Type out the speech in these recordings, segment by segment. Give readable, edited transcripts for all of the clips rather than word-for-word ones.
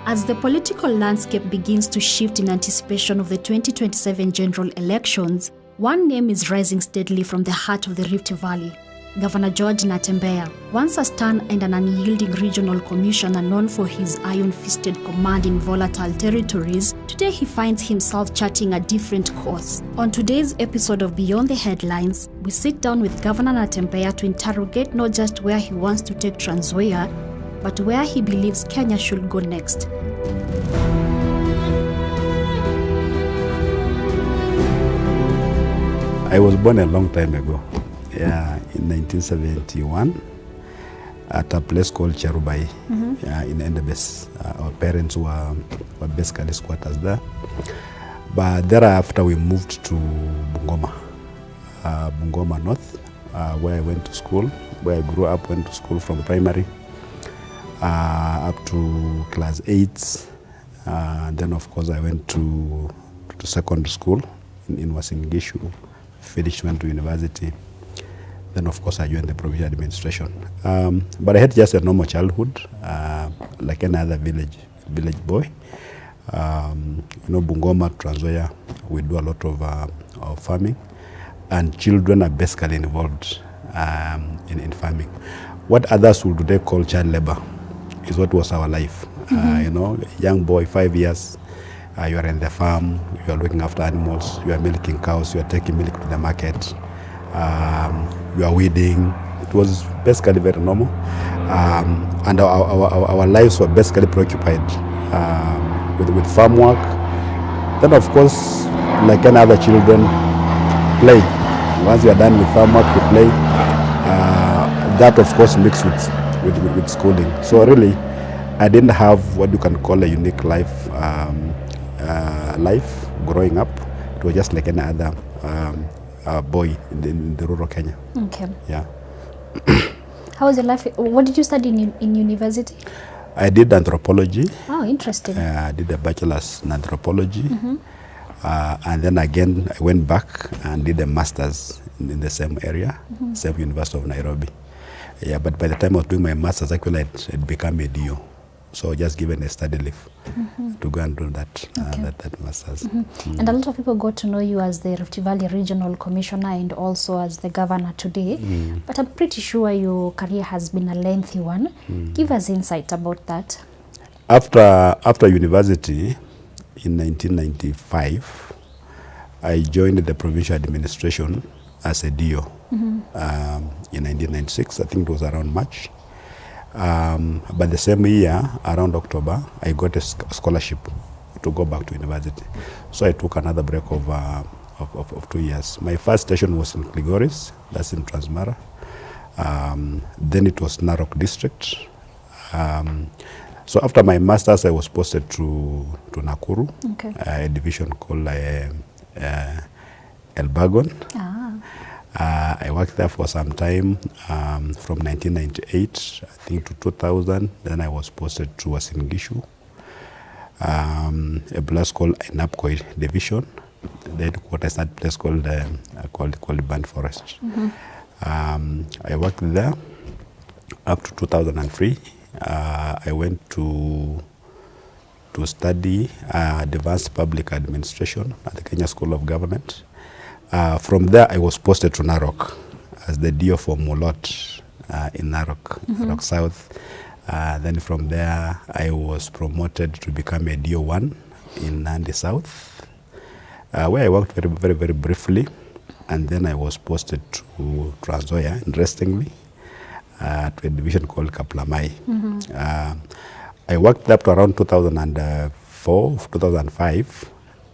As the political landscape begins to shift in anticipation of the 2027 general elections, one name is rising steadily from the heart of the Rift Valley. Governor George Natembeya, once a stern and an unyielding regional commissioner known for his iron-fisted command in volatile territories, today he finds himself charting a different course. On today's episode of Beyond the Headlines, we sit down with Governor Natembeya to interrogate not just where he wants to take Trans Nzoia, but where he believes Kenya should go next. I was born a long time ago, in 1971, at a place called Cherubai, in Naheso-official. Our parents were basically squatters there. But thereafter we moved to Bungoma North, where I went to school, where I grew up, went to school from primary up to class 8. Then of course I went to secondary school in Wasingishu, finished, went to university. Then of course I joined the provincial administration. But I had just a normal childhood, like any other village boy. Bungoma, Trans Nzoia, we do a lot of farming, and children are basically involved in farming. What others would today call child labor is what was our life. Young boy, 5 years, you are in the farm, you are looking after animals, you are milking cows, you are taking milk to the market, you are weeding. It was basically very normal. And our lives were basically preoccupied with farm work. Then of course, like any other children, play. Once you are done with farm work, you play. That of course mixed with schooling. So really, I didn't have what you can call a unique life growing up. It was just like any other boy in the rural Kenya. Okay. Yeah. How was your life? What did you study in university? I did anthropology. Oh, interesting. I did a bachelor's in anthropology. And then again, I went back and did a master's in the same area, same University of Nairobi. Yeah, but by the time I was doing my master's, actually I'd become a DO. So just given a study leave to go and do that, that master's. And a lot of people got to know you as the Rift Valley Regional Commissioner and also as the governor today. But I'm pretty sure your career has been a lengthy one. Give us insight about that. After university in 1995, I joined the provincial administration as a DO. In 1996, I think it was around March. But the same year, around October, I got a scholarship to go back to university. So I took another break of 2 years. My first station was in Kligoris, that's in Transmara. Then it was Narok district. So after my master's, I was posted to Nakuru, a division called Elbagon. I worked there for some time, from 1998, I think, to 2000. Then I was posted to Wasingishu, a place called Inapkoi division. The headquarters that place called Band Forest. I worked there up to 2003. I went to study advanced public administration at the Kenya School of Government. From there, I was posted to Narok as the DO for Molot in Narok, Narok South. Then from there, I was promoted to become a DO1 in Nandi South, where I worked very, very, very briefly. And then I was posted to Trans Nzoia, interestingly, to a division called Kaplamai. I worked up to around 2004, 2005.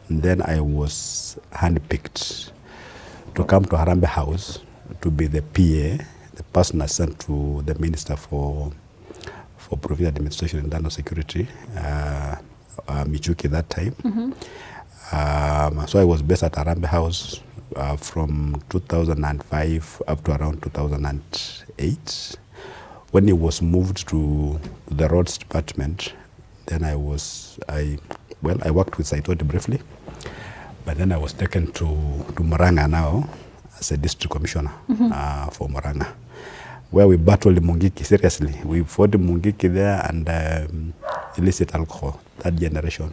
And then I was handpicked to come to Harambee House to be the PA, the person assigned to the Minister for Provincial Administration and Internal Security, Michuki that time. So I was based at Harambee House from 2005 up to around 2008. When it was moved to the roads department, then I worked with Saitoti briefly. But then I was taken to Murang'a now as a district commissioner for Murang'a, where we battled Mungiki, seriously. We fought Mungiki there and illicit alcohol. generation.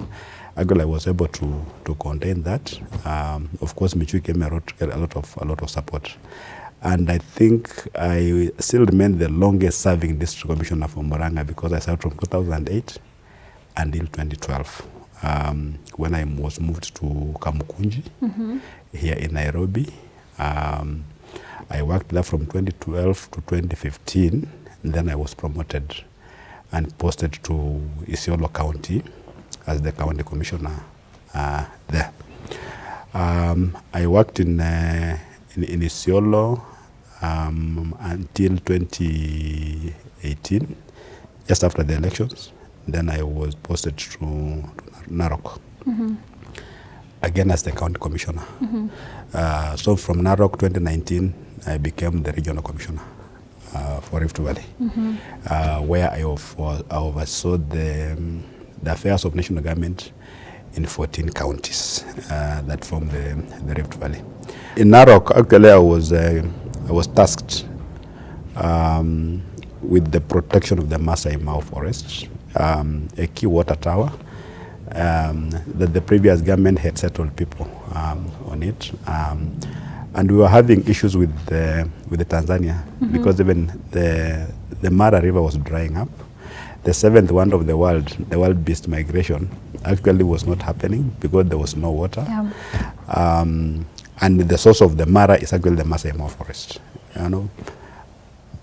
Actually, I was able to contain that. Of course, Michu came a lot of support. And I think I still remain the longest serving district commissioner for Murang'a because I served from 2008 until 2012, when I was moved to Kamukunji here in Nairobi. I worked there from 2012 to 2015, and then I was promoted and posted to Isiolo County as the county commissioner there. I worked in Isiolo until 2018, just after the elections. Then I was posted to Narok, again as the county commissioner. So from Narok 2019, I became the regional commissioner for Rift Valley, where I oversaw the affairs of national government in 14 counties that form the Rift Valley. In Narok, actually, I was tasked with the protection of the Masai Mara forest, a key water tower that the previous government had settled people on it. And we were having issues with the Tanzania because even the Mara River was drying up. The seventh wonder of the wild beast migration, actually was not happening because there was no water. And the source of the Mara is actually the Masai Mara forest. You know,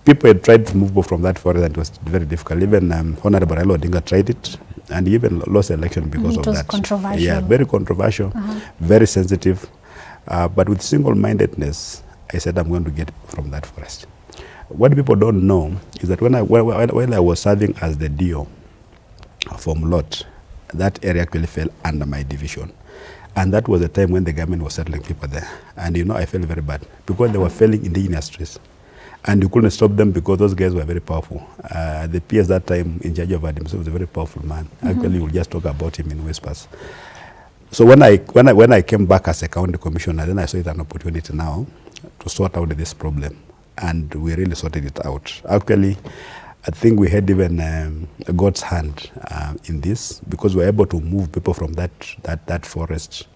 people had tried to move from that forest, and it was very difficult. Even Honorable Raila Odinga tried it, and he even lost election because of that. It was controversial. Yeah, very controversial, very sensitive. But with single-mindedness, I said I'm going to get from that forest. What people don't know is that when I was serving as the DO for Mlot, that area actually fell under my division. And that was the time when the government was settling people there. And you know, I felt very bad because they were felling indigenous trees. And you couldn't stop them because those guys were very powerful. The PS that time in charge of Adams was a very powerful man. Actually, we'll just talk about him in whispers. So when I came back as a county commissioner, then I saw it an opportunity now to sort out this problem. And we really sorted it out. Actually, I think we had even God's hand in this because we were able to move people from that forest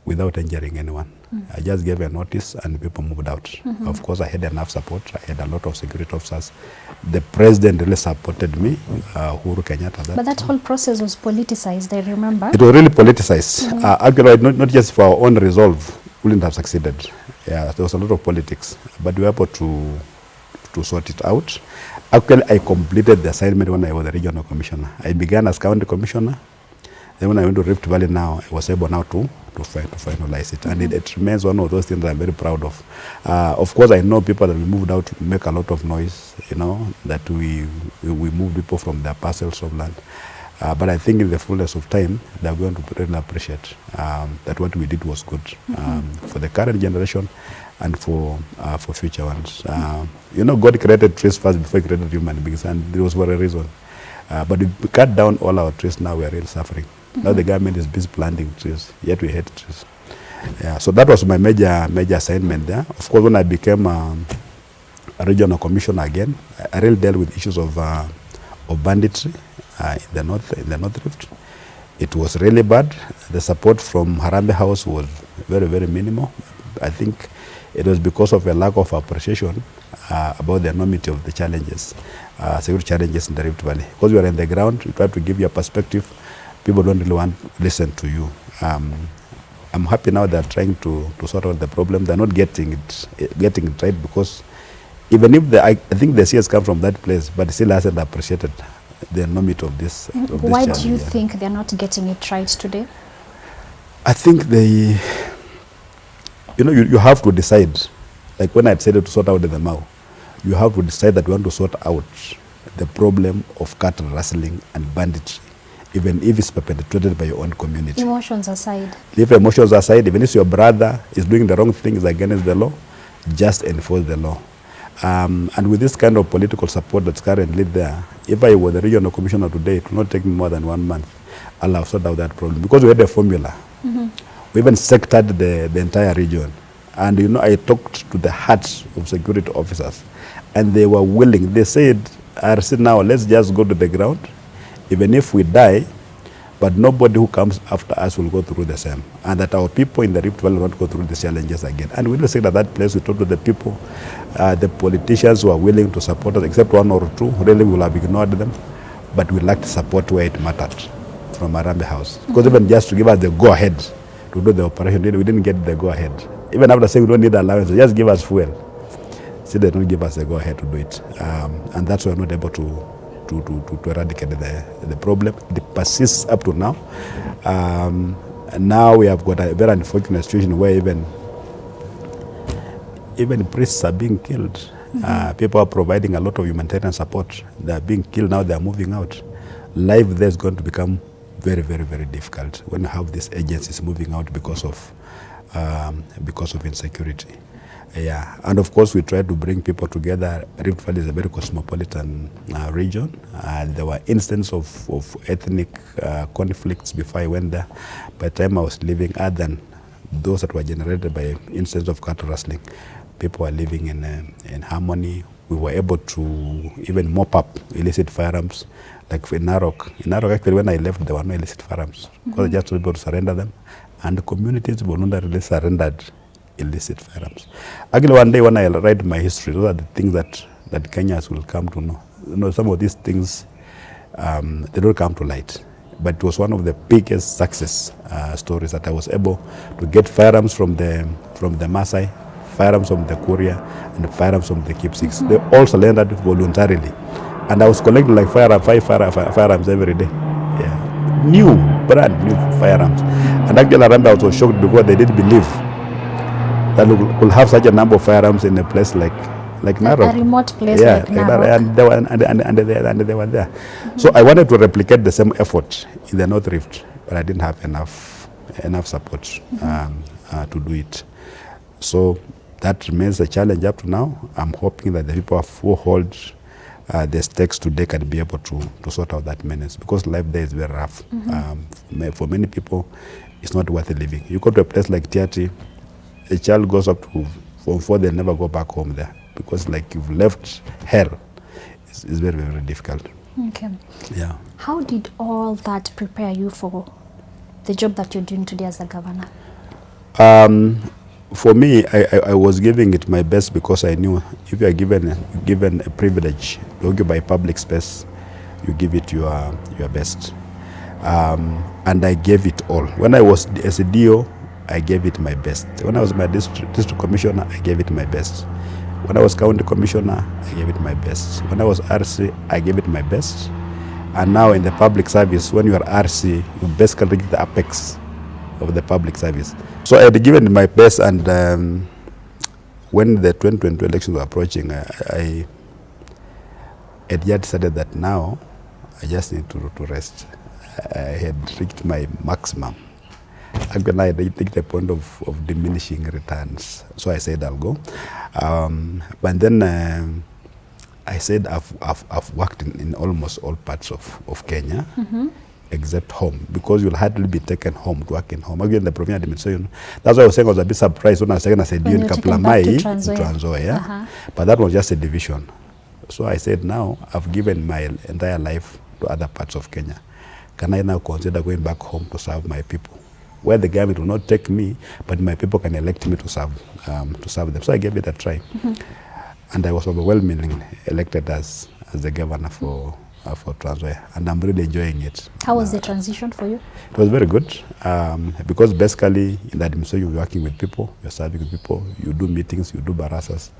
without injuring anyone. I just gave a notice and people moved out. Of course, I had enough support. I had a lot of security officers. The president really supported me, Uhuru Kenyatta. But that whole process was politicized, I remember. It was really politicized. Actually, not just for our own resolve, we wouldn't have succeeded. Yeah, there was a lot of politics, but we were able to sort it out. Actually, I completed the assignment when I was the regional commissioner. I began as county commissioner. Then when I went to Rift Valley now, I was able now to finalize it. And it remains one of those things that I'm very proud of. Of course, I know people that we moved out to make a lot of noise, you know, that we moved people from their parcels of land. But I think in the fullness of time, they're going to really appreciate that what we did was good for the current generation and for future ones. You know, God created trees first before he created human beings, and it was for a reason. But we cut down all our trees, now we are really suffering. Now the government is busy planting trees, yet we hate trees. Yeah, so that was my major assignment there. Of course, when I became a regional commissioner again, I really dealt with issues of banditry in the North Rift. It was really bad. The support from Harambee House was very, very minimal. I think it was because of a lack of appreciation about the enormity of the challenges, security challenges in the Rift Valley. Because you are in the ground, you try to give your perspective, people don't really want to listen to you. I'm happy now they're trying to sort out the problem. They're not getting it right because even if I think the CS come from that place, but it still hasn't appreciated the enormity of this. Why do you think they're not getting it right today? I think they, you know, you have to decide. Like when I decided to sort out the Mau, you have to decide that you want to sort out the problem of cattle rustling and banditry, even if it's perpetrated by your own community. Emotions aside. Leave emotions aside. Even if your brother is doing the wrong things against the law, just enforce the law. And with this kind of political support that's currently there, if I were the regional commissioner today, it will not take me more than 1 month. I'll have sorted out that problem because we had a formula. We even sectored the entire region. And you know, I talked to the hearts of security officers, and they were willing. They said, RC now, let's just go to the ground. Even if we die, but nobody who comes after us will go through the same. And that our people in the Rift Valley will not go through the challenges again. And we will say that place, we talk to the people, the politicians who are willing to support us, except one or two, really we will have ignored them. But we lacked support where it mattered from Arambe House. Because even just to give us the go-ahead to do the operation, we didn't get the go-ahead. Even after saying we don't need allowance, just give us fuel. See, they don't give us the go-ahead to do it. And that's why we're not able to eradicate the problem. It persists up to now. And now we have got a very unfortunate situation where even priests are being killed. People are providing a lot of humanitarian support. They are being killed now. They are moving out. Life there is going to become very, very, very difficult when you have these agencies moving out because of insecurity. Yeah, and of course we try to bring people together. Rift Valley is a very cosmopolitan region. There were instances of ethnic conflicts before I went there. By the time I was living, other than those that were generated by instances of cattle rustling, people were living in harmony. We were able to even mop up illicit firearms. Like in Narok. In Narok, actually, when I left, there were no illicit firearms. Because I just was able to surrender them. And the communities voluntarily surrendered illicit firearms. Actually, one day when I write my history, those are the things that Kenyans will come to know. You know, some of these things, they don't come to light. But it was one of the biggest success stories that I was able to get firearms from the Maasai, firearms from the Korea, and firearms from the Kipsigs. They all surrendered voluntarily. And I was collecting like five firearms every day. Yeah. New, brand new firearms. And actually, I remember I was so shocked because they didn't believe that we could have such a number of firearms in a place like Narok. A remote place like Narok. And they were there. So I wanted to replicate the same effort in the North Rift, but I didn't have enough support to do it. So that remains a challenge up to now. I'm hoping that the people who hold the stakes today can be able to sort out that menace, because life there is very rough. For many people, it's not worth living. You go to a place like Tiati, a child goes up to Form 4, they'll never go back home there, because like you've left hell. It's very, very difficult. Okay. Yeah. How did all that prepare you for the job that you're doing today as a governor? For me, I was giving it my best, because I knew if you are given a privilege to occupy public space, you give it your best. And I gave it all. When I was as a DO, I gave it my best. When I was my district commissioner, I gave it my best. When I was county commissioner, I gave it my best. When I was RC, I gave it my best. And now in the public service, when you are RC, you basically reach the apex of the public service. So I had given my best, and when the 2022 elections were approaching, I had just decided that now I just need to rest. I had reached my maximum. Again, I reached the point of diminishing returns. So I said I'll go. But then I said I've worked in almost all parts of Kenya. Except home, because you'll hardly be taken home to work in home. Again, the provincial administration. That's why I was saying I was a bit surprised when I was saying I said in Kaplamai, Trans Nzoia, but that was just a division. So I said, now I've given my entire life to other parts of Kenya. Can I now consider going back home to serve my people, where the government will not take me, but my people can elect me to serve them? So I gave it a try, and I was overwhelmingly elected as the governor for Trans Nzoia, and I'm really enjoying it. How was the transition for you? It was very good, because basically in the administration you're working with people, you're serving with people, you do meetings, you do barasas.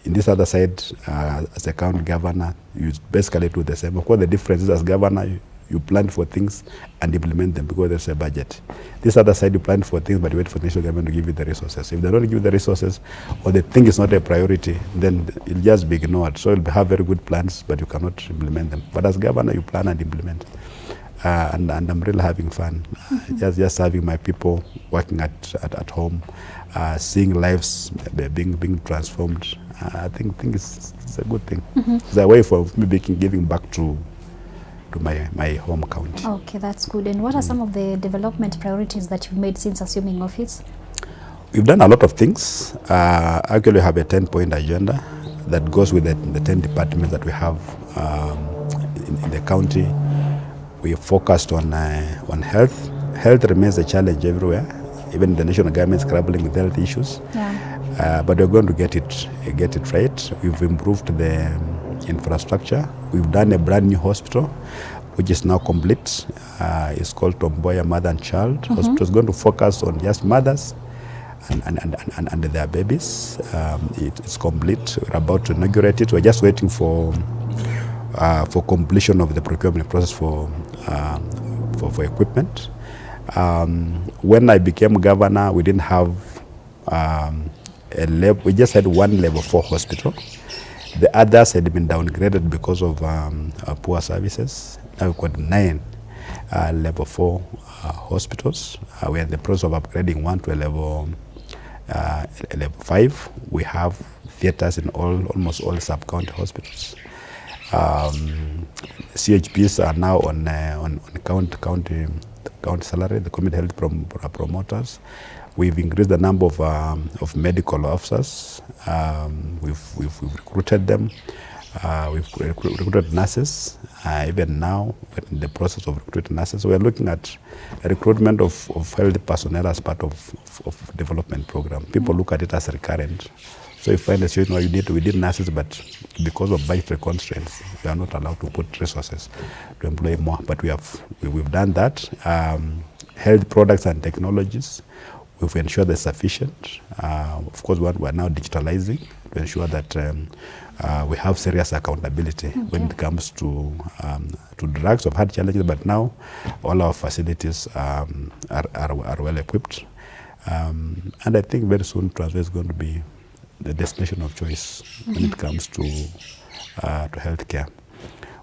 In this other side, as a county governor, you basically do the same. Of course, the difference is as governor, you plan for things and implement them because there's a budget. This other side, you plan for things, but you wait for the national government to give you the resources. If they don't give you the resources, or they think it's not a priority, then it'll just be ignored. So you'll have very good plans, but you cannot implement them. But as governor, you plan and implement. And I'm really having fun. Just serving my people, working at home, seeing lives being transformed. I think it's a good thing. It's a way for me giving back to my home county. Okay, that's good. And what are some of the development priorities that you've made since assuming office? We've done a lot of things. Actually, we have a 10-point agenda that goes with the 10 departments that we have in the county. We focused on health. Health remains a challenge everywhere. Even the national government is grappling with health issues. Yeah. But we're going to get it right. We've improved the infrastructure. We've done a brand new hospital, which is now complete. It's called Natembeya Mother and Child Hospital. It's going to focus on just mothers and their babies. It's complete. We're about to inaugurate it. We're just waiting for completion of the procurement process for equipment. When I became governor, we didn't have we just had one level 4 hospital. The others had been downgraded because of poor services. Now we've got 9 level 4 hospitals. We're in the process of upgrading one to a level 5. We have theaters in almost all sub-county hospitals. CHPs are now on county salary, the community health promoters. We've increased the number of medical officers. We've recruited them. We've recruited nurses. Even now, we're in the process of recruiting nurses. So we're looking at a recruitment of health personnel as part of development program. People look at it as recurrent. So if find a situation where we need nurses, but because of budgetary constraints, we are not allowed to put resources to employ more. But we've done that. Health products and technologies, we've ensured they're sufficient. Of course, we're now digitalizing to ensure that we have serious accountability when it comes to drugs. We've had challenges, but now all our facilities are well equipped. And I think very soon Trans Nzoia is going to be the destination of choice when it comes to healthcare.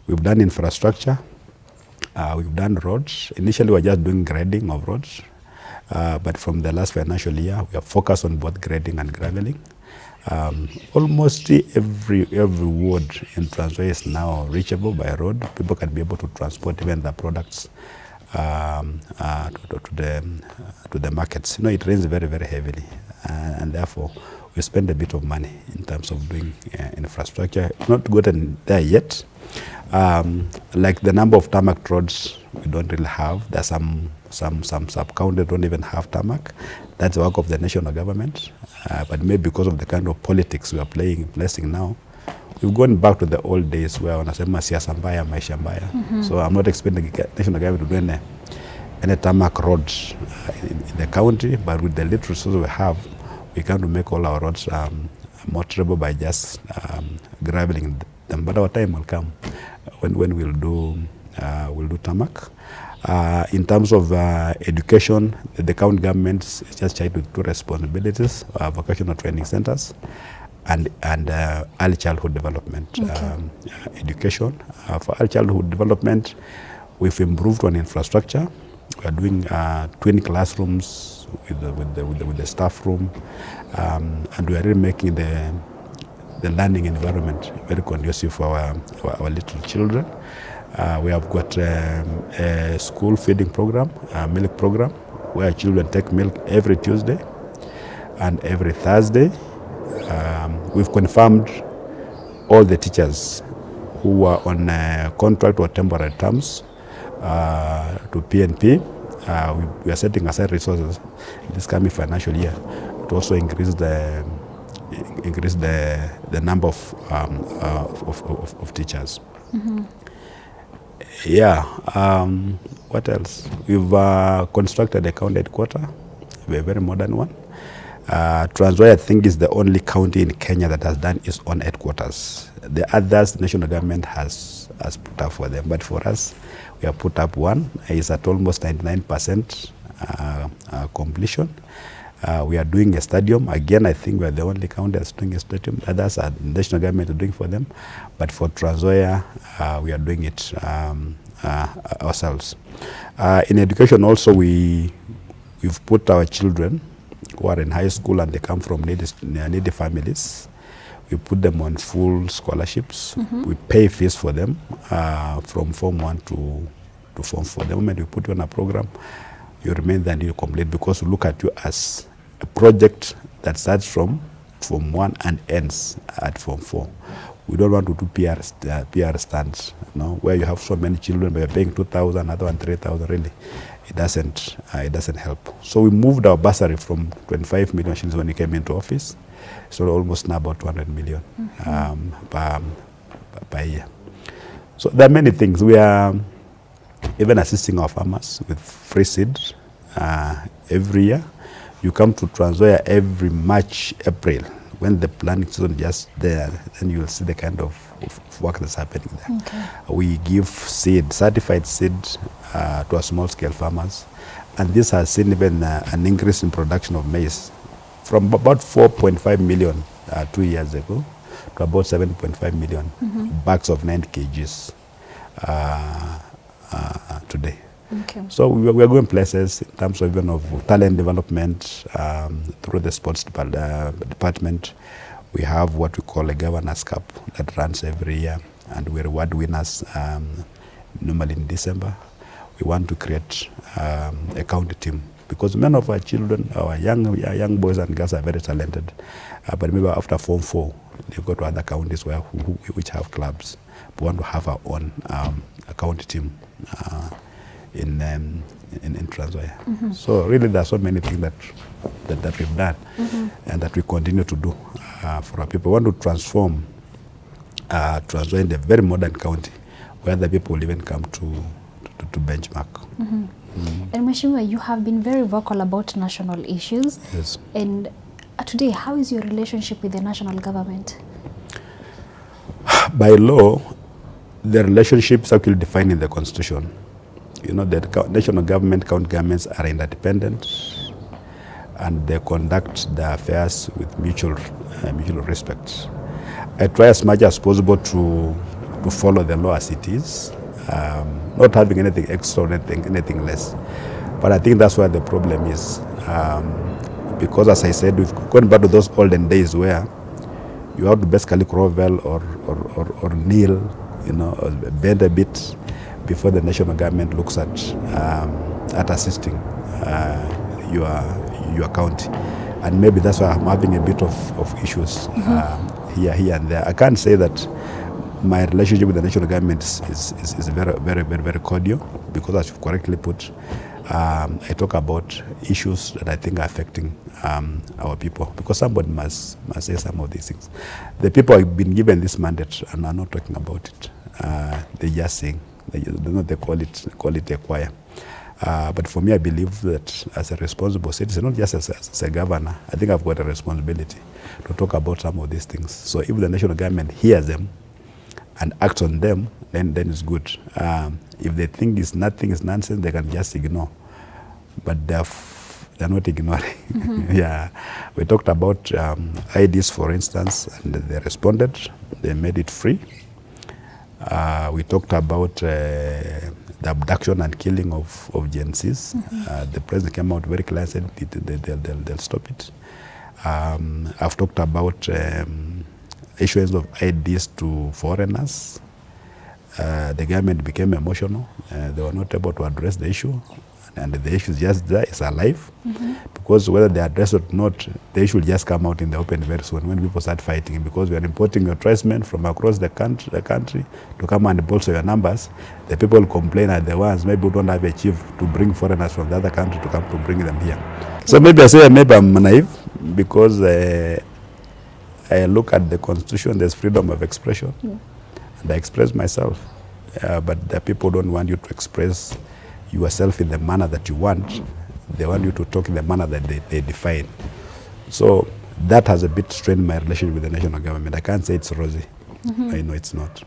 We've done infrastructure. We've done roads. Initially, we were just doing grading of roads. But from the last financial year, we are focused on both grading and graveling. Almost every ward in Trans Nzoia is now reachable by road. People can be able to transport even their products to the markets. You know, it rains very, very heavily, and therefore we spend a bit of money in terms of doing infrastructure. Not gotten there yet. Like the number of tarmac roads, we don't really have. There's some sub-counties don't even have tarmac. That's the work of the national government. But maybe because of the kind of politics we are placing now, we've gone back to the old days where wanasema siasa mbaya, maisha mbaya. So I'm not expecting the national government to do any tarmac roads in the county, but with the little resources we have, we can make all our roads more travelable by just graveling them. But our time will come when we'll do tarmac. In terms of education, the county government is just charged with 2 responsibilities: vocational training centers and early childhood development. Education. For early childhood development, we've improved on infrastructure. We are doing twin classrooms with the staff room, and we are really making the learning environment very conducive for our little children. We have got a school feeding program, a milk program, where children take milk every Tuesday and every Thursday. We've confirmed all the teachers who are on contract or temporary terms to PNP. We are setting aside resources this coming financial year to also increase the number of teachers. Yeah. What else? We've constructed a county headquarters, a very modern one. Trans Nzoia, I think, is the only county in Kenya that has done its own headquarters. The others, the national government has put up for them, but for us, we have put up one. It's at almost 99% completion. We are doing a stadium. Again, I think we are the only county that's doing a stadium. Others are the national government are doing for them. But for Trans Nzoia, we are doing it ourselves. In education also, we've put our children who are in high school and they come from needy families. We put them on full scholarships. We pay fees for them from Form 1 to Form 4. The moment we put you on a program, you remain there until you complete, because we look at you as a project that starts from Form 1 and ends at Form 4. We don't want to do PR stunts, you know, where you have so many children, but you're paying 2,000, another one 3,000. Really, it doesn't help. So we moved our bursary from 25 million shillings when we came into office, so almost now about 200 million per year. So there are many things. We are even assisting our farmers with free seed every year. You come to Trans Nzoia every March, April, when the planting season is just there, then you will see the kind of work that's happening there. Okay. We give seed, certified seed to our small-scale farmers, and this has seen even an increase in production of maize from about 4.5 million 2 years ago to about 7.5 million bags of 90 kgs today. Okay. So we are going places in terms of even of talent development through the sports department. We have what we call a Governor's Cup that runs every year, and we reward winners normally in December. We want to create a county team because many of our children, our young boys and girls are very talented. But maybe after Form 4, they go to other counties which have clubs. We want to have our own a county team in Trans Nzoia. So really there are so many things that we've done and that we continue to do for our people. We want to transform Trans Nzoia into a very modern county where the people will even come to benchmark. And Mheshimiwa, you have been very vocal about national issues. Yes. And today, how is your relationship with the national government? By law, the relationship is actually defined in the Constitution. You know, the national government, county governments are interdependent, and they conduct their affairs with mutual respect. I try as much as possible to follow the law as it is, not having anything extra or anything less. But I think that's where the problem is, because as I said, we've gone back to those olden days where you have to basically grovel or kneel, you know, or bend a bit before the national government looks at assisting your county. And maybe that's why I'm having a bit of issues here and there. I can't say that my relationship with the national government is very cordial, because as you've correctly put, I talk about issues that I think are affecting our people, because somebody must say some of these things. The people have been given this mandate and are not talking about it. They're just saying, they call it a choir. But for me, I believe that as a responsible citizen, not just as a governor, I think I've got a responsibility to talk about some of these things. So if the national government hears them and acts on them, then it's good. If they think it's nothing, it's nonsense, they can just ignore. But they're not ignoring. Yeah, we talked about IDs, for instance, and they responded. They made it free. We talked about the abduction and killing of Gen Zs. The president came out very clear and said they'll stop it. I've talked about issuance of IDs to foreigners. The government became emotional. They were not able to address the issue. And the issue is just there, it's alive. Because whether they address it or not, the issue will just come out in the open very soon when people start fighting. Because we are importing your tribesmen from across the country to come and bolster your numbers. The people who complain are the ones maybe who don't have a chief to bring foreigners from the other country to come to bring them here. So maybe I say maybe I'm naive, because I look at the Constitution, there's freedom of expression, and I express myself. But the people don't want you to express yourself in the manner that you want. They want you to talk in the manner that they define. So that has a bit strained my relationship with the national government. I can't say it's rosy. I know it's not.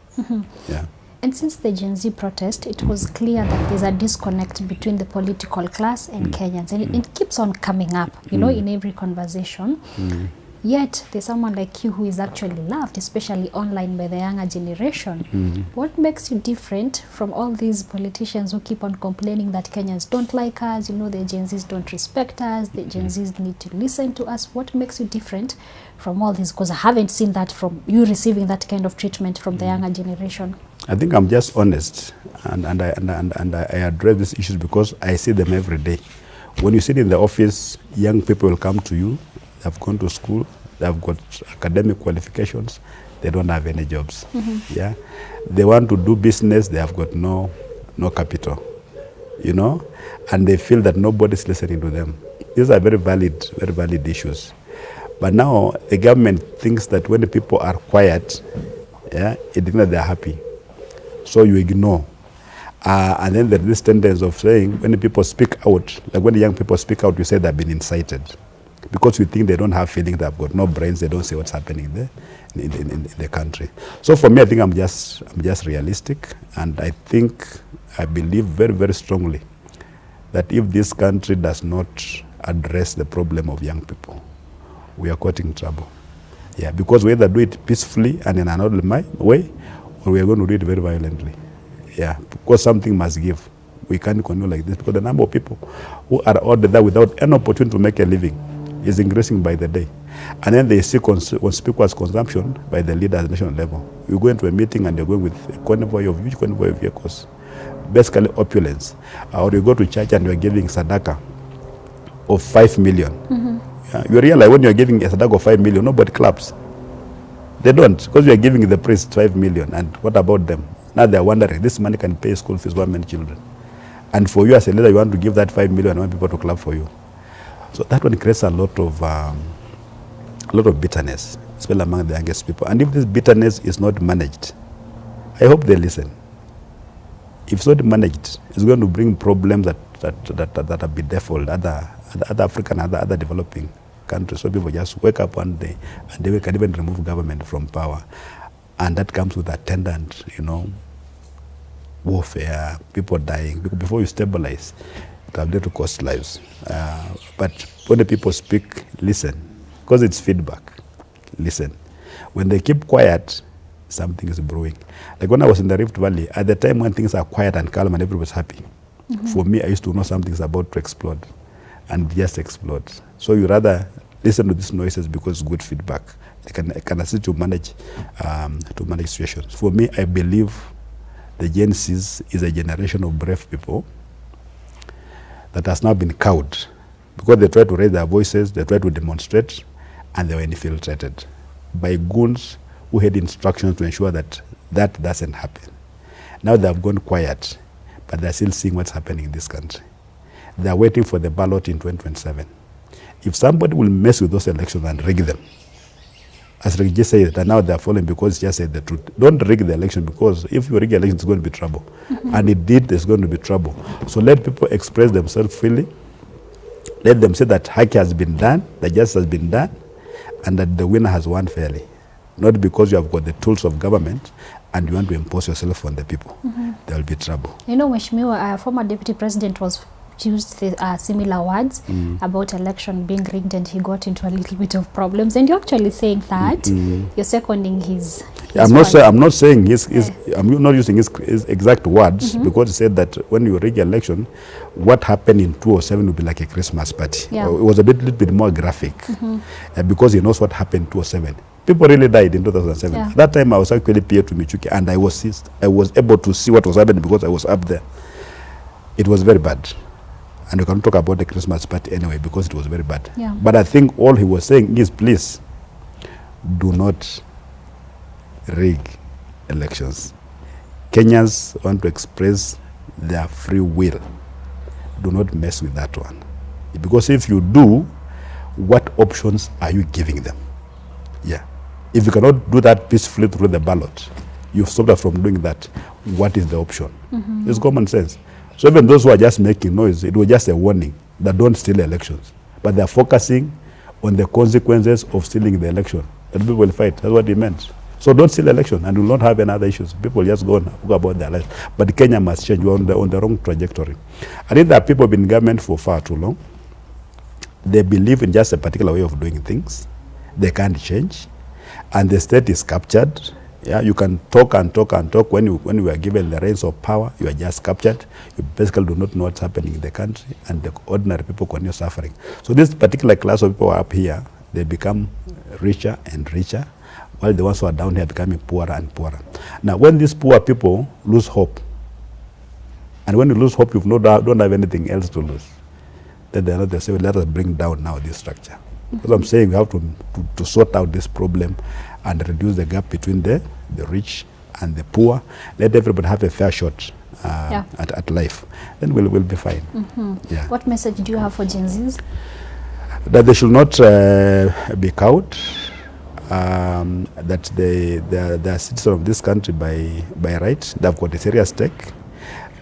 Yeah. And since the Gen Z protest, it was clear that there's a disconnect between the political class and Kenyans. And it keeps on coming up, you know, in every conversation. Yet, there's someone like you who is actually loved, especially online by the younger generation. What makes you different from all these politicians who keep on complaining that Kenyans don't like us, you know, the Gen Zs don't respect us, the Gen Zs need to listen to us? What makes you different from all this? Because I haven't seen that from you receiving that kind of treatment from the younger generation. I think I'm just honest, and I address these issues because I see them every day. When you sit in the office, young people will come to you. They've gone to school, they've got academic qualifications, they don't have any jobs. Yeah, they want to do business, they have got no capital, you know, and they feel that nobody's listening to them. These are very valid issues. But now the government thinks that when the people are quiet, yeah, it thinks that they're happy. So you ignore. And then there's this tendency of saying when the people speak out, like when the young people speak out, you say they've been incited. Because you think they don't have feelings, they've got no brains, they don't see what's happening there in the country. So for me, I think I'm just realistic, and I believe very strongly that if this country does not address the problem of young people, we are caught in trouble. Yeah, because we either do it peacefully and in an orderly way, or we are going to do it very violently. Yeah, because something must give. We can't continue like this because the number of people who are out there without any opportunity to make a living is increasing by the day. And then they see conspicuous consumption by the leaders at the national level. You go into a meeting and you're going with a huge convoy of vehicles, basically opulence. Or you go to church and you're giving sadaka of 5 million. Yeah, you realize when you're giving a sadaka of 5 million, nobody claps. They don't, because you're giving the priest 5 million. And what about them? Now they're wondering, this money can pay school fees for many children. And for you as a leader, you want to give that 5 million and want people to clap for you. So that one creates a lot of bitterness, especially among the youngest people. And if this bitterness is not managed, I hope they listen. If it's not managed, it's going to bring problems that are bedeviled other African, other developing countries. So people just wake up one day and they can even remove government from power. And that comes with attendant, warfare, people dying. Because before you stabilize, it will to cost lives. But when the people speak, listen. Because it's feedback. Listen. When they keep quiet, something is brewing. Like when I was in the Rift Valley, at the time when things are quiet and calm and everybody's happy, for me, I used to know something's about to explode and just explode. So you rather listen to these noises because it's good feedback. It can assist you to manage situations. For me, I believe the Gen Zs is a generation of brave people that has now been cowed because they try to raise their voices, they try to demonstrate, and they were infiltrated by goons who had instructions to ensure that that doesn't happen. Now they have gone quiet, but they're still seeing what's happening in this country. They're waiting for the ballot in 2027. If somebody will mess with those elections and rig them, as Rigathi said, that now they're falling because he just said the truth. Don't rig the election, because if you rig the election, it's going to be trouble. And indeed, there's going to be trouble. So let people express themselves freely. Let them say that haki has been done, that justice has been done, and that the winner has won fairly. Not because you have got the tools of government and you want to impose yourself on the people. There will be trouble. Mheshimiwa, former deputy president used similar words about election being rigged, and he got into a little bit of problems. And you're actually saying that you're seconding his I'm not saying I'm not using his exact words, because he said that when you rig election, what happened in 2007 will be like a Christmas party. Yeah. It was a little bit more graphic, because he knows what happened in 2007. People really died in 2007. Yeah. At that time, I was actually PA to Michuki, and I was able to see what was happening because I was up there. It was very bad. And we can talk about the Christmas party anyway, because it was very bad. Yeah. But I think all he was saying is, please, do not rig elections. Kenyans want to express their free will. Do not mess with that one. Because if you do, what options are you giving them? Yeah. If you cannot do that peacefully through the ballot, you've stopped us from doing that. What is the option? It's common sense. So even those who are just making noise, it was just a warning that don't steal elections. But they're focusing on the consequences of stealing the election. That people will fight. That's what he meant. So don't steal election, and will not have any other issues. People just go and talk about their lives. But Kenya must change. We're on the wrong trajectory. I think that people have been in government for far too long. They believe in just a particular way of doing things. They can't change. And the state is captured. Yeah, you can talk and talk and talk. When you are given the reins of power, you are just captured. You basically do not know what's happening in the country, and the ordinary people continue suffering. So this particular class of people up here, they become richer and richer, while the ones who are down here are becoming poorer and poorer. Now, when these poor people lose hope, and when you lose hope, you don't have anything else to lose, then they say, well, let us bring down now this structure. Because I'm saying we have to sort out this problem and reduce the gap between the rich and the poor. Let everybody have a fair shot at life. Then we'll be fine. Yeah. What message do you have for Gen Zs? That they should not be cowed. That they are citizens of this country by right. They've got a serious stake.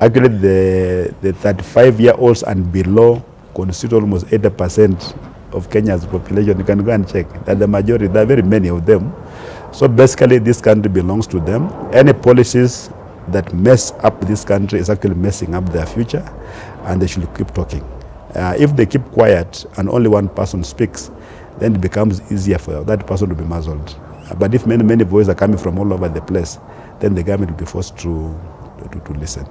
Actually, the 35-year-olds and below constitute almost 80% of Kenya's population. You can go and check that the majority, there are very many of them. So basically, this country belongs to them. Any policies that mess up this country is actually messing up their future, and they should keep talking. If they keep quiet and only one person speaks, then it becomes easier for that person to be muzzled. But if many voices are coming from all over the place, then the government will be forced to listen.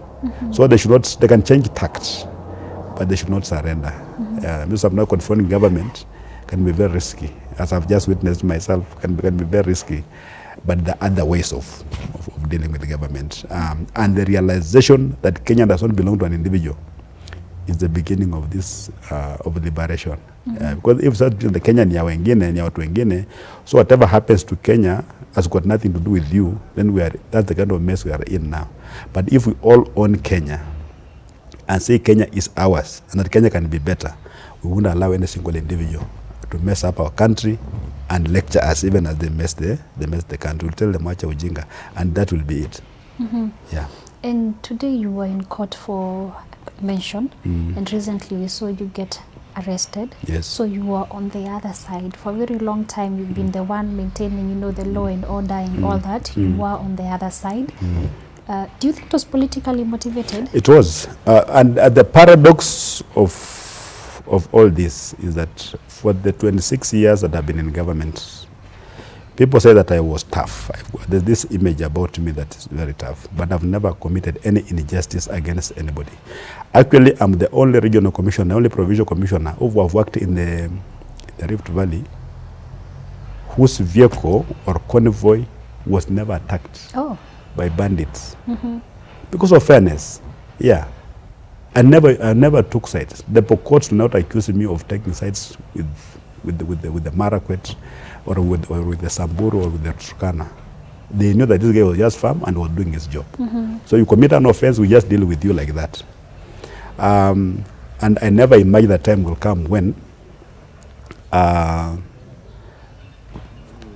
So they should not. They can change tact, but they should not surrender. Because I'm not confronting government can be very risky, as I've just witnessed myself. Can be very risky, but the other ways of dealing with the government and the realization that Kenya does not belong to an individual is the beginning of this of liberation. Because if the Kenya ni ya wengine, ni ya watu wengine, so whatever happens to Kenya has got nothing to do with you, then that's the kind of mess we are in now. But if we all own Kenya and say Kenya is ours and that Kenya can be better, we won't allow any single individual to mess up our country and lecture us even as they mess the country. We'll tell them wacha ujinga, and that will be it. Yeah. And today you were in court for mention, and recently we saw you get arrested. Yes. So you were on the other side for a very long time. You've been the one maintaining, you know, the law and order and all that. You were on the other side. Do you think it was politically motivated? It was, and the paradox of all this is that for the 26 years that I've been in government, people say that I was tough. There's this image about me that is very tough, but I've never committed any injustice against anybody. Actually, I'm the only regional commissioner, the only provincial commissioner who have worked in the Rift Valley whose vehicle or convoy was never attacked by bandits because of fairness. Yeah. I never took sides. The courts will not accuse me of taking sides with the Marakwet or with the Samburu or with the Turkana. They knew that this guy was just firm and was doing his job. So you commit an offense, we just deal with you like that. And I never imagined that time will come when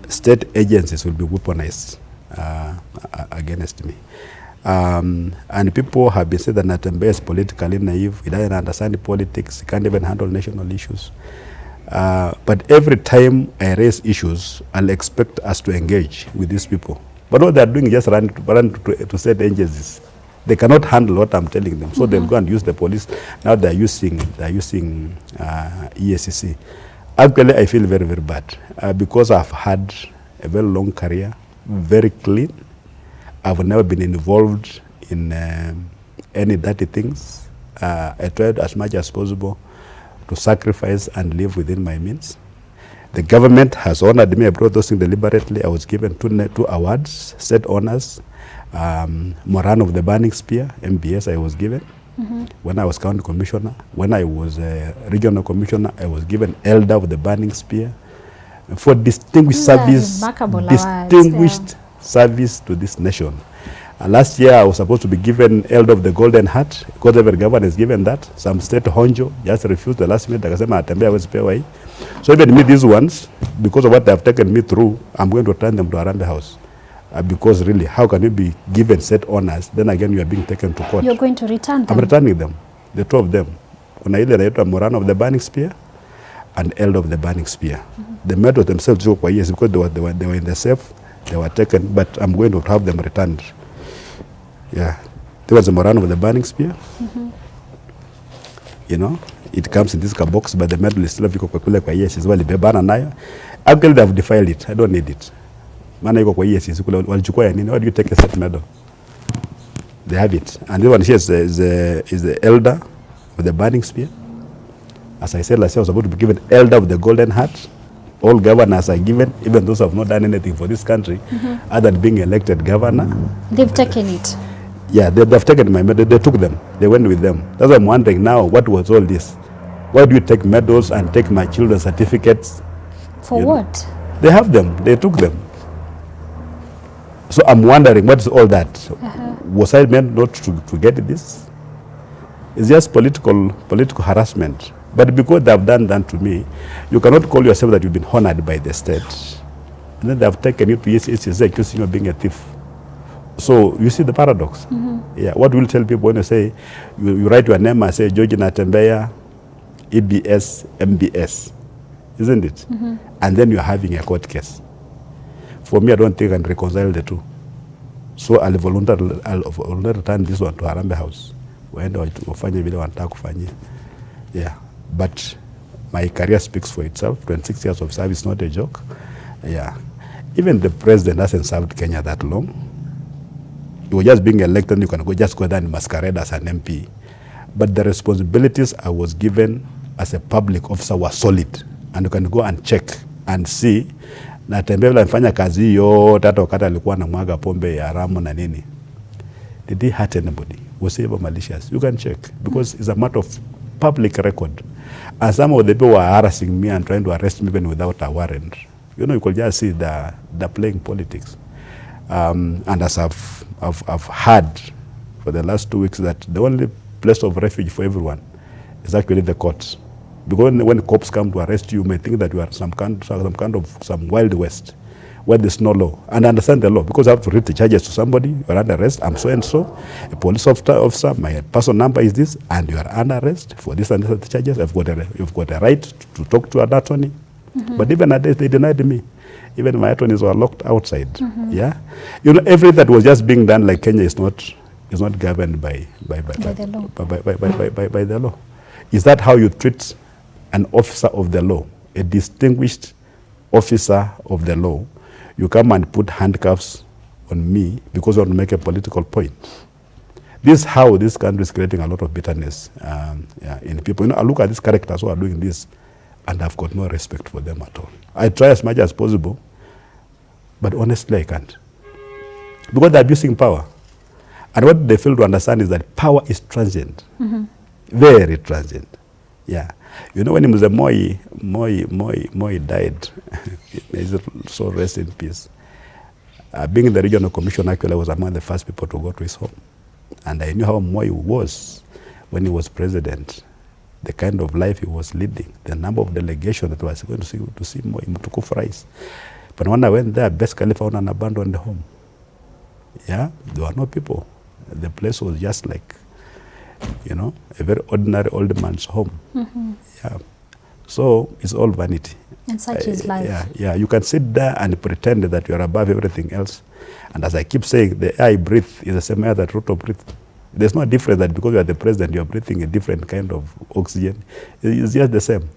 state agencies will be weaponized against me. And people have been saying that Natembea is politically naive. He doesn't understand politics. He can't even handle national issues. But every time I raise issues, I'll expect us to engage with these people. But what they're doing is just run to state agencies. They cannot handle what I'm telling them, so they'll go and use the police. Now they're using EACC. Actually, I feel very, very bad because I've had a very long career, very clean. I've never been involved in any dirty things. I tried as much as possible to sacrifice and live within my means. The government has honored me. I brought those things deliberately. I was given two awards, state honors. Moran of the Burning Spear, MBS, I was given. When I was county commissioner. When I was regional commissioner, I was given Elder of the Burning Spear for distinguished service, service to this nation. Last year, I was supposed to be given Elder of the Golden Heart, because every governor is given that. Some state honjo just refused the last minute. Natembea was pay away. So even me, these ones, because of what they have taken me through, I'm going to return them to Arambe House. Because really, how can you be given set honors, then again you are being taken to court? You're going to return them? I'm returning them, the two of them. Kuna ile naitwa Moran of the Burning Spear and Elder of the Burning Spear. The medals themselves go kwa years because they were in the safe, they were taken, but I'm going to have them returned. Yeah, there was a Moran of the Burning Spear. You know, it comes in this box, but the medal is still kwa years as well. Actually, they have defiled it. I don't need it. Mana iko kwa EACC kule walichukua ya nini? Why do you take a set medal? They have it. And this one here is the Elder of the Burning Spear. As I said last year, I was about to be given Elder of the Golden Heart. All governors are given, even those who have not done anything for this country, other than being elected governor. They've taken it. Yeah, they've taken my medal. They took them. They went with them. That's why I'm wondering now, what was all this? Why do you take medals and take my children's certificates? For what? They have them. They took them. So I'm wondering, what is all that? Was I meant not to get this? It's just political harassment. But because they have done that to me, you cannot call yourself that you've been honored by the state. And then they have taken you to ECC accusing you of being a thief. So you see the paradox. Yeah. What will tell people when you say, you write your name and say George Natembeya, EBS, MBS, isn't it? And then you're having a court case. For me, I don't think I can reconcile the two. So I'll voluntarily return this one to Harambee House. Yeah. But my career speaks for itself. 26 years of service is not a joke. Yeah. Even the president hasn't served Kenya that long. You were just being elected, you can just go there and masquerade as an MP. But the responsibilities I was given as a public officer were solid. And you can go and check and see Natembea alifanya kazi hiyo hata wakati alikuwa na mwaga pombe ya haramu na nini. Did he hurt anybody? Was he ever malicious? You can check because it's a matter of public record. And some of the people were harassing me and trying to arrest me even without a warrant. You know, you could just see the playing politics. And as I've heard for the last 2 weeks that the only place of refuge for everyone is actually the courts. Because when cops come to arrest you, you may think that you are some kind of wild west where there's no law. And understand the law because I have to read the charges to somebody. You are under arrest. I'm so and so, a police officer. My personal number is this, and you are under arrest for this and this charges. You've got a right to talk to an attorney. But even at this, they denied me. Even my attorneys were locked outside. Yeah, you know, everything that was just being done like Kenya is not governed by the law. Is that how you treat an officer of the law, a distinguished officer of the law? You come and put handcuffs on me because you want to make a political point. This is how this country is creating a lot of bitterness in people. You know, I look at these characters who are doing this, and I've got no respect for them at all. I try as much as possible, but honestly, I can't. Because they're abusing power. And what they fail to understand is that power is transient. Very transient. Yeah. You know, when Mzee Moi died, so rest in peace. Being the regional commissioner, actually, I was among the first people to go to his home. And I knew how Moi was when he was president, the kind of life he was leading, the number of delegations that was going to see Moi, Mtukufu Rais. But when I went there, basically found an abandoned home. Yeah, there were no people. The place was just like, you know, a very ordinary old man's home. Yeah. So it's all vanity. And such is life. Yeah. You can sit there and pretend that you are above everything else. And as I keep saying, the air I breathe is the same air that Ruto breathes. There's no difference that because you are the president, you are breathing a different kind of oxygen. It's just the same.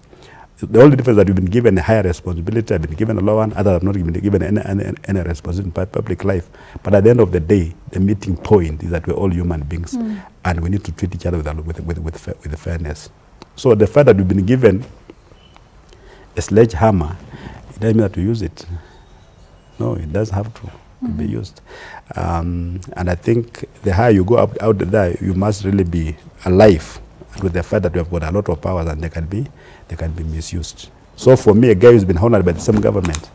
The only difference is that you've been given a higher responsibility, I've been given a lower one, others have not been given any responsibility in public life. But at the end of the day, the meeting point is that we're all human beings, and we need to treat each other with fairness. So the fact that we've been given a sledgehammer, it doesn't mean that we use it. No, it does have to be used. And I think the higher you go out there, you must really be alive with the fact that we have got a lot of powers and they can be misused. So for me, a guy who's been honored by the same government,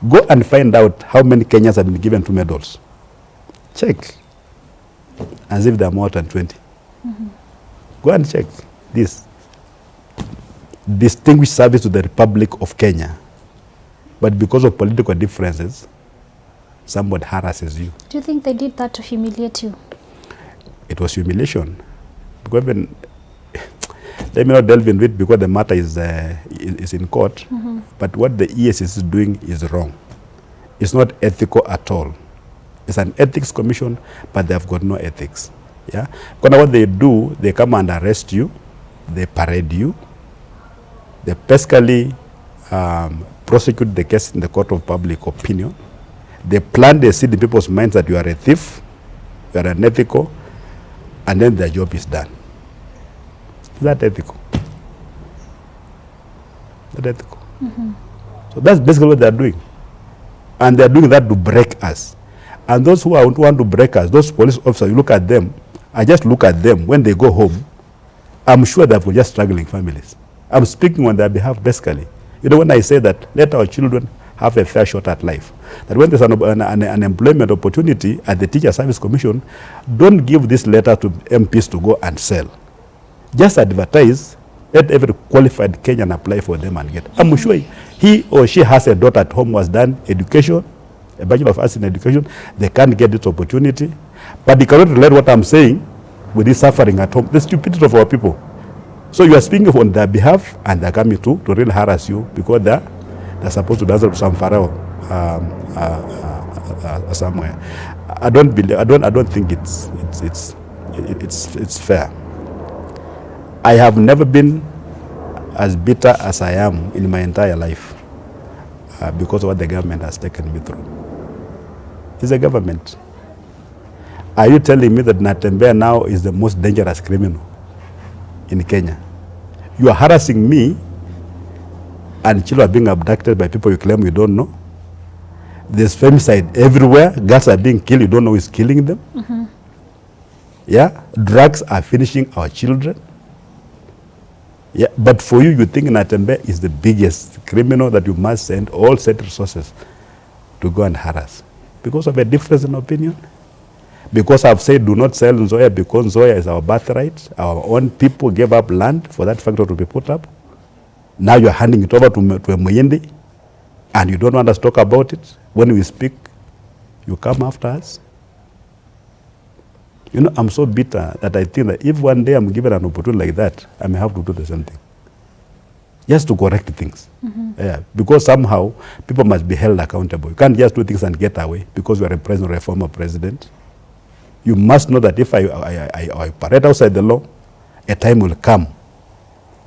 go and find out how many Kenyans have been given 2 medals. Check. As if there are more than 20. Go and check this. Distinguished service to the Republic of Kenya. But because of political differences, somebody harasses you. Do you think they did that to humiliate you? It was humiliation. Because even, let me not delve into it because the matter is in court. But what the ESS is doing is wrong. It's not ethical at all. It's an ethics commission, but they've got no ethics. Yeah. Because what they do, they come and arrest you, they parade you, they basically prosecute the case in the court of public opinion. They plant the seed in people's minds that you are a thief, you are unethical, and then their job is done. Is that ethical? Is that ethical? So that's basically what they're doing. And they're doing that to break us. And those who want to break us, those police officers, you look at them, I just look at them when they go home, I'm sure they've got just struggling families. I'm speaking on their behalf basically. You know, when I say that, let our children have a fair shot at life. that when there's an employment opportunity at the Teacher Service Commission, don't give this letter to MPs to go and sell. Just advertise, let every qualified Kenyan apply for them and get. I'm sure he or she has a daughter at home who has done education, a Bachelor of Arts in Education, they can't get this opportunity. But they cannot relate what I'm saying with this suffering at home, the stupidity of our people. So you are speaking on their behalf, and they're coming to really harass you because they're supposed to dazzle some pharaoh somewhere. I don't think it's fair. I have never been as bitter as I am in my entire life because of what the government has taken me through. It's a government. Are you telling me that Natembea now is the most dangerous criminal in Kenya? You are harassing me, and children are being abducted by people you claim you don't know. There's femicide everywhere. Girls are being killed. You don't know who is killing them. Yeah, drugs are finishing our children. Yeah, but for you, you think Natembea is the biggest criminal that you must send all set resources to go and harass because of a difference in opinion. Because I've said do not sell Nzoia because Nzoia is our birthright. Our own people gave up land for that factory to be put up. Now you're handing it over to a Muyende, and you don't want us to talk about it. When we speak, you come after us. You know, I'm so bitter that I think that if one day I'm given an opportunity like that, I may have to do the same thing. Just to correct things. Yeah, because somehow people must be held accountable. You can't just do things and get away because you are a president or a former president. You must know that if I operate outside the law, a time will come,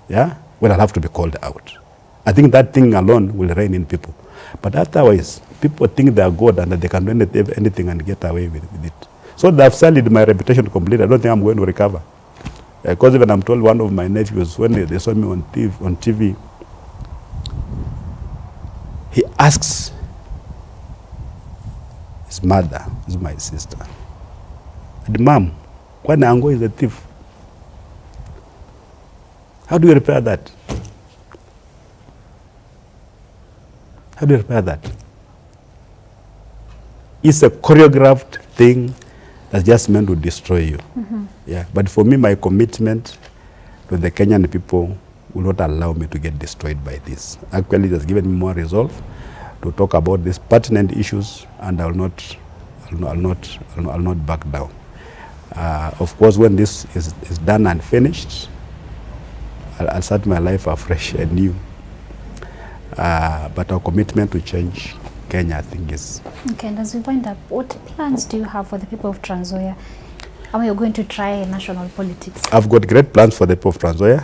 yeah, when I'll have to be called out. I think that thing alone will rein in people. But otherwise, people think they are God and that they can do anything and get away with it. So they've sullied my reputation completely. I don't think I'm going to recover. Because even I'm told one of my nephews, when they saw me on TV, he asks his mother, who's my sister, Mom, when Ango is a thief, how do you repair that? How do you repair that? It's a choreographed thing that's just meant to destroy you. Yeah, but for me, my commitment to the Kenyan people will not allow me to get destroyed by this. Actually, it has given me more resolve to talk about these pertinent issues, and I'll not back down. Of course, when this is done and finished, I'll start my life afresh and new. But our commitment to change Kenya, I think, is... Okay, and as we wind up, what plans do you have for the people of Trans Nzoia? Are you going to try national politics? I've got great plans for the people of Trans Nzoia.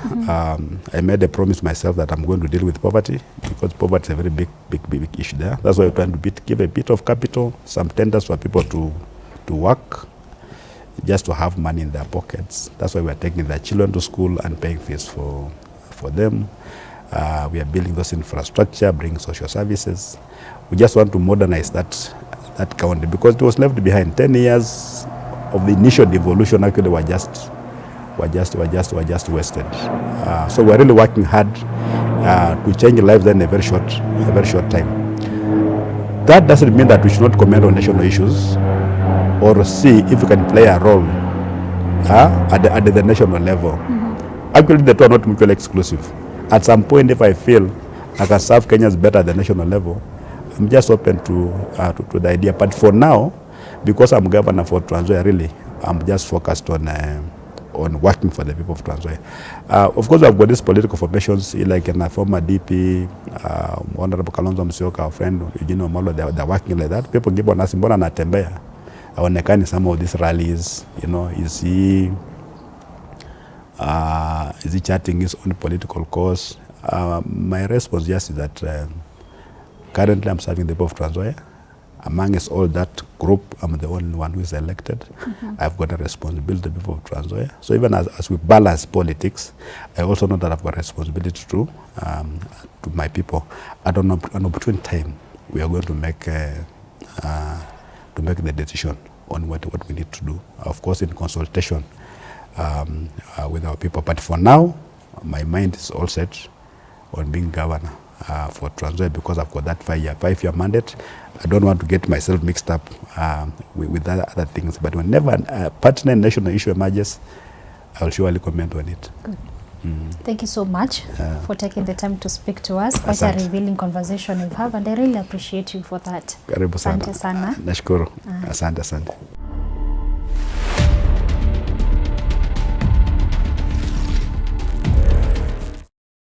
I made a promise myself that I'm going to deal with poverty, because poverty is a very big issue there. That's why we're trying to give a bit of capital, some tenders for people to work, just to have money in their pockets. That's why we're taking their children to school and paying fees for them. We are building those infrastructure, bringing social services. We just want to modernize that county, because it was left behind. 10 years of the initial devolution actually were just wasted. So we're really working hard to change lives in a very short time. That doesn't mean that we should not comment on national issues or see if we can play a role at the national level. Actually, the two are not mutually exclusive. At some point, if I feel I can serve Kenyans better at the national level, I'm just open to the idea. But for now, because I'm governor for Trans Nzoia, really, I'm just focused on working for the people of Trans Nzoia. Of course, I've got these political formations, like a former DP, Honorable Kalonzo Musyoka, our friend Eugene Omolo, they're working like that. People keep on asking, mbona Natembea? Aonekani some of these rallies, you know, is he charting his own political cause? My response just is that currently I'm serving the people of Trans Nzoia. Amongst all that group, I'm the only one who is elected. I've got a responsibility to the people of Trans Nzoia. So even as we balance politics, I also know that I've got a responsibility to my people. At an opportune time, we are going to make the decision on what we need to do. Of course, in consultation with our people. But for now, my mind is all set on being governor for Trans Nzoia, because I've got that five-year mandate. I don't want to get myself mixed up with other things. But whenever a pertinent national issue emerges, I'll surely comment on it. Good. Thank you so much for taking the time to speak to us. Quite Asante. a revealing conversation we've had, and I really appreciate you for that. Karibu sana. Asante sana. Nashukuru. Asante.